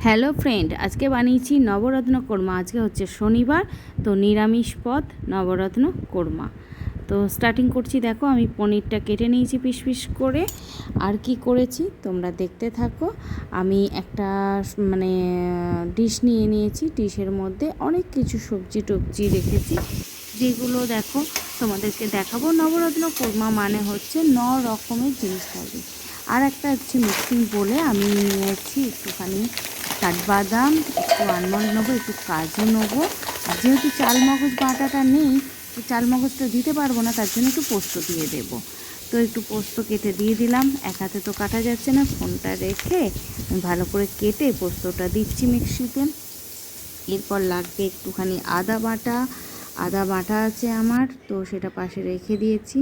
Hello friend, আজকে বানিয়েছি নবরত্ন কোরমা। আজকে হচ্ছে শনিবার, তো নিরামিষ পদ নবরত্ন কোরমা। তো স্টার্টিং করছি। দেখো, আমি পনিরটা কেটে নিয়েছি পিস পিস করে। আর কি করেছি তোমরা দেখতে থাকো। আমি একটা ডিশ নিয়ে নিয়েছি। ডিশের মধ্যে অনেক কিছু সবজি টবজি রেখেছি, যেগুলো দেখো তোমাদেরকে দেখাবো। নবরত্ন কোরমা মানে হচ্ছে 9 রকমের জিনিস থাকবে। আর একটা হচ্ছে মিক্সিং বলে আমি নিয়েছি একটুখানি কাঠবাদাম, একটু আলমন্ড নেবো, একটু কাজু নেবো। আর যেহেতু চালমগজ বাটাটা নেই, তো চালমগজটা দিতে পারবো না, তার জন্য একটু পোস্ত দিয়ে দেবো। তো একটু পোস্ত কেটে দিয়ে দিলাম। এক হাতে তো কাটা যাচ্ছে না, ফোনটা রেখে ভালো করে কেটে পোস্তটা দিচ্ছি মিক্সিতে। এরপর লাগবে একটুখানি আদা বাটা। আদা বাটা আছে আমার, তো সেটা পাশে রেখে দিয়েছি।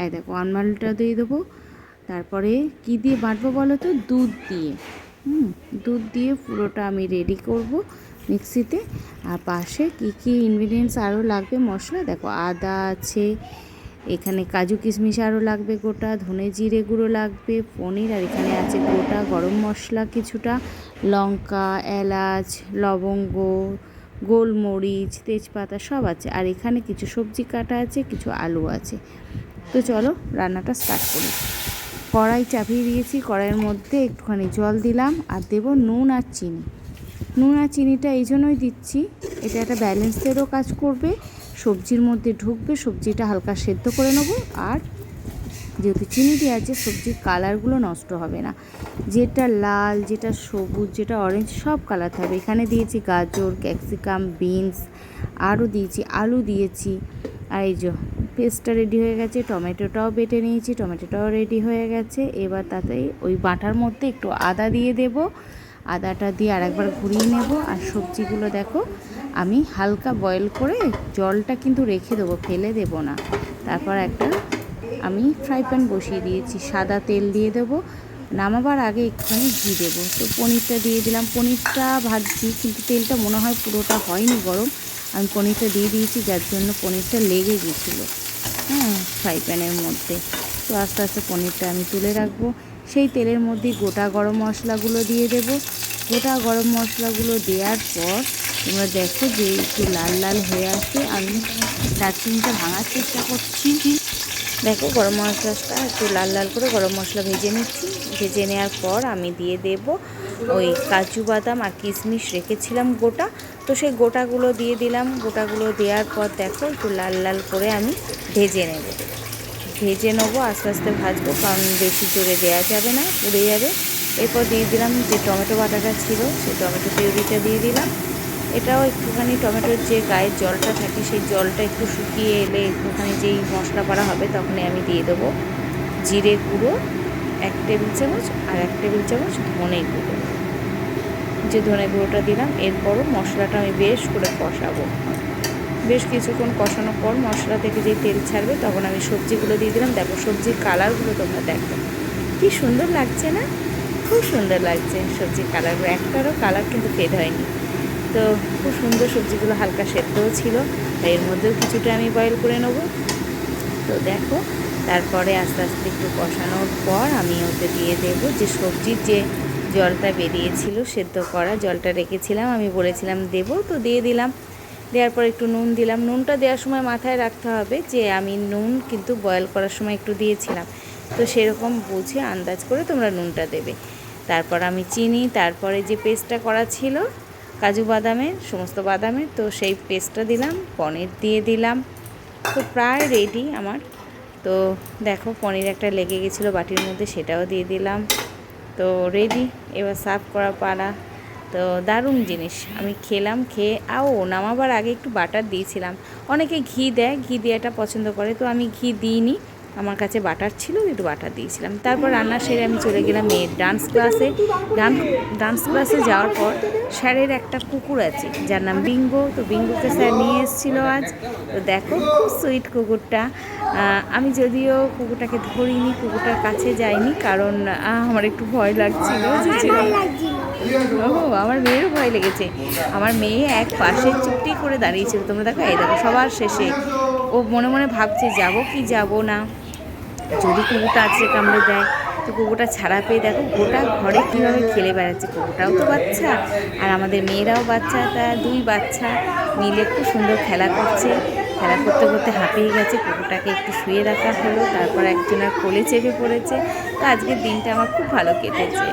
এই দেখো, আমন্ডটা দিয়ে দেবো। তারপরে কি দিয়ে বাটবো বলো তো? দুধ দিয়ে। দুধ দিয়ে পুরোটা আমি রেডি করব মিক্সিতে। আর পাশে কি কি ইনগ্রিডিয়েন্টস আরও লাগবে মশলা দেখো, আদা আছে, এখানে কাজু কিশমিশ আরও লাগবে গোটা, ধনে জিরে গুঁড়ো লাগবে, পনির, আর এখানে আছে গোটা গরম মশলা কিছুটা, লঙ্কা, এলাচ, লবঙ্গ, গোলমরিচ, তেজপাতা সব আছে। আর এখানে কিছু সবজি কাটা আছে, কিছু আলু আছে। তো চলো রান্নাটা স্টার্ট করি। কড়াই চাপিয়ে দিয়েছি, কড়াইয়ের মধ্যে একটুখানি জল দিলাম আর দেবো নুন আর চিনি। নুন আর চিনিটা এই জন্যই দিচ্ছি, এটা একটা ব্যালেন্সেরও কাজ করবে, সবজির মধ্যে ঢুকবে, সবজিটা হালকা সেদ্ধ করে নেবো। আর যেহেতু চিনি দিয়ে আছে, সবজির কালারগুলো নষ্ট হবে না। যেটা লাল, যেটা সবুজ, যেটা অরেঞ্জ, সব কালার থাকবে। এখানে দিয়েছি গাজর, ক্যাপসিকাম, বিনস, আরও দিয়েছি আলু দিয়েছি। আর এই যে পেস্টটা রেডি হয়ে গেছে, টমেটোটাও বেটে নিয়েছি, টমেটোটাও রেডি হয়ে গেছে। এবার তাতে ওই বাটার মধ্যে একটু আদা দিয়ে দেব, আদাটা দিয়ে আরেকবার ঘুরিয়ে নেব। আর সবজিগুলো দেখো আমি হালকা বয়েল করে জলটা কিন্তু রেখে দেবো, ফেলে দেব না। তারপর আমি ফ্রাই প্যান বসিয়ে দিয়েছি, সাদা তেল দিয়ে দেবো। নামাবার আগে একটুখানি ঘি দেবো। তো পনিরটা দিয়ে দিলাম, পনিরটা ভাজছি কিন্তু তেলটা মনে হয় পুরোটা হয়নি গরম। আমি পনিরটা দিয়ে দিয়েছি, যার জন্য পনিরটা লেগে গেছিলো ফ্রাই প্যানের মধ্যে। তো আস্তে আস্তে পনিরটা আমি তুলে রাখবো। সেই তেলের মধ্যে গোটা গরম মশলাগুলো দিয়ে দেবো। গোটা গরম মশলাগুলো দেওয়ার পর তোমরা দেখো যে একটু লাল লাল হয়ে আসে, আমি দারচিনিটা ভাঙার চেষ্টা করছি। দেখো গরম মশলাটা একটু লাল লাল করে গরম মশলা ভেজে নিচ্ছি। ভেজে নেওয়ার পর আমি দিয়ে দেব ওই কাজু বাদাম আর কিশমিশ রেখেছিলাম গোটা, তো সেই গোটাগুলো দিয়ে দিলাম। গোটাগুলো দেওয়ার পর দেখো একটু লাল লাল করে আমি ভেজে নেবো, আস্তে আস্তে ভাজবো, কারণ বেশি জোরে দেওয়া যাবে না, পুড়ে যাবে। এরপর দিয়ে দিলাম যে টমেটো বাটাটা ছিল, সেই টমেটো পিউরিটা দিয়ে দিলাম। এটাও একটুখানি টমেটোর যে গায়ের জলটা থাকে, সেই জলটা একটু শুকিয়ে এলে একটুখানি যেই মশলা করা হবে তখনই আমি দিয়ে দেবো জিরে গুঁড়ো 1 টেবিল চামচ, আর 1 টেবিল চামচ ধনে গুঁড়ো, যে ধনে গুঁড়োটা দিলাম। এরপরও মশলাটা আমি বেশ করে কষাবো। বেশ কিছুক্ষণ কষানোর পর মশলা থেকে যে তেল ছাড়বে, তখন আমি সবজিগুলো দিয়ে দিলাম। দেখো সবজির কালারগুলো তোমরা দেখো কি সুন্দর লাগছে না? খুব সুন্দর লাগছে সবজির কালারগুলো, একটারও কালার কিন্তু ফেড হয়নি। তো খুব সুন্দর, সবজিগুলো হালকা সেদ্ধও ছিল, তাই এর মধ্যেও কিছুটা আমি বয়েল করে নেব। তো দেখো তারপরে আস্তে আস্তে একটু কষানোর পর আমি ওতে দিয়ে দেবো যে সবজির যে জলটা বেরিয়েছিল, সেদ্ধ করা জলটা রেখেছিলাম, আমি বলেছিলাম দেবো, তো দিয়ে দিলাম। দেওয়ার পর একটু নুন দিলাম। নুনটা দেওয়ার সময় মাথায় রাখতে হবে যে আমি নুন কিন্তু বয়েল করার সময় একটু দিয়েছিলাম, তো সেরকম বুঝে আন্দাজ করে তোমরা নুনটা দেবে। তারপর আমি চিনি, তারপরে যে পেস্টটা করা ছিল কাজু বাদামের, সমস্ত বাদামের, তো সেই পেস্টটা দিলাম, পনির দিয়ে দিলাম। তো প্রায় রেডি আমার। তো দেখো পনির একটা লেগে গেছিলো বাটির মধ্যে, সেটাও দিয়ে দিলাম। তো রেডি, এবার সার্ভ করা পালা। তো দারুণ জিনিস, আমি খেলাম, খেয়ে নামাবার আগে একটু বাটার দিয়েছিলাম। অনেকে ঘি দেয়, ঘি দেওয়াটা পছন্দ করে, তো আমি ঘি দিইনি, আমার কাছে বাটার ছিল, একটু বাটার দিয়েছিলাম। তারপর রান্না সেরে আমি চলে গেলাম মেয়ের ডান্স ক্লাসে। ডান্স ক্লাসে যাওয়ার পর স্যারের একটা কুকুর আছে যার নাম বিঙ্গো, তো বিঙ্গোকে স্যার নিয়ে এসেছিলো আজ। তো দেখো খুব সুইট কুকুরটা। আমি যদিও কুকুরটাকে ধরিনি, কুকুরটার কাছে যাইনি, কারণ আমার একটু ভয় লাগছিল। আমার মেয়েরও ভয় লেগেছে। আমার মেয়ে এক পাশে চুপটি করে দাঁড়িয়েছিল, তোমরা দেখো, এই দেখো সবার শেষে ও মনে মনে ভাবছে যাব কি যাব না, যদি কুকুরটা আছড়ে কামড়ে দেয়। তো তো কুকুরটা ছাড়া পেয়ে দেখো গোটা ঘরে কীভাবে খেলে বেড়াচ্ছে। কুকুরটাও তো বাচ্চা আর আমাদের মেয়েরাও বাচ্চা, তা দুই বাচ্চা মিলে খুব সুন্দর খেলা করছে। খেলা করতে করতে হাঁপিয়ে গেছে, কুকুরটাকে একটু শুয়ে রাখা হলো, তারপর একজনের কোলে চেপে পড়েছে। তো আজকের দিনটা আমার খুব ভালো কেটেছে।